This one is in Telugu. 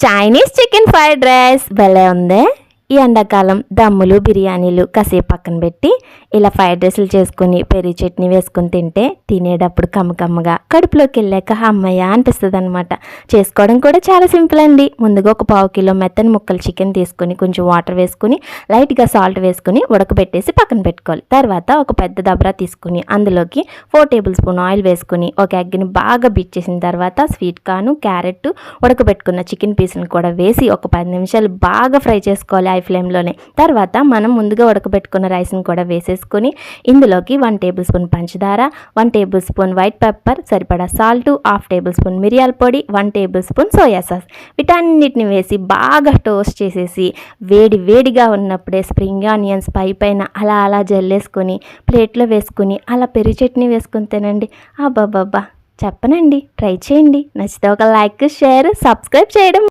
చైనీస్ చికెన్ ఫ్రైడ్ రైస్ భలే ఉందే. ఈ ఎండాకాలం దమ్ములు బిర్యానీలు కాసేపు పక్కన పెట్టి ఇలా ఫ్రైడ్ రైస్లు చేసుకుని పెరుగు చట్నీ వేసుకుని తింటే తినేటప్పుడు కమ్మకమ్మగా కడుపులోకి వెళ్ళాక అమ్మయ్య అనిపిస్తుంది అనమాట. చేసుకోవడం కూడా చాలా సింపుల్ అండి. ముందుగా ఒక 1/2 కిలో మెత్తని ముక్కలు చికెన్ తీసుకుని కొంచెం వాటర్ వేసుకుని లైట్గా సాల్ట్ వేసుకుని ఉడకబెట్టేసి పక్కన పెట్టుకోవాలి. తర్వాత ఒక పెద్ద దబరా తీసుకుని అందులోకి 4 టేబుల్ స్పూన్ ఆయిల్ వేసుకుని ఒక ఎగ్ని బాగా బీట్ చేసిన తర్వాత స్వీట్ కార్న్, క్యారెట్, ఉడకబెట్టుకున్న చికెన్ పీసులను కూడా వేసి ఒక 10 నిమిషాలు బాగా ఫ్రై చేసుకోవాలి హై ఫ్లేమ్లోనే. తర్వాత మనం ముందుగా ఉడకబెట్టుకున్న రైస్ని కూడా వేసేసుకొని ఇందులోకి 1 టేబుల్ స్పూన్ పంచదార, 1 టేబుల్ స్పూన్ వైట్ పెప్పర్, సరిపడా సాల్ట్, 1/2 టేబుల్ స్పూన్ మిరియాల పొడి, 1 టేబుల్ స్పూన్ సోయా సాస్ వీటన్నిటిని వేసి బాగా టోస్ట్ చేసేసి వేడిగా ఉన్నప్పుడే స్ప్రింగ్ ఆనియన్స్ పైన అలా అలా జల్లేసుకొని ప్లేట్లో వేసుకుని అలా పెరుగు చట్నీ వేసుకొని తినండి. అబ్బాబ్బాబ్బా చెప్పనండి, ట్రై చేయండి. నచ్చితే ఒక లైక్, షేర్, సబ్స్క్రైబ్ చేయడం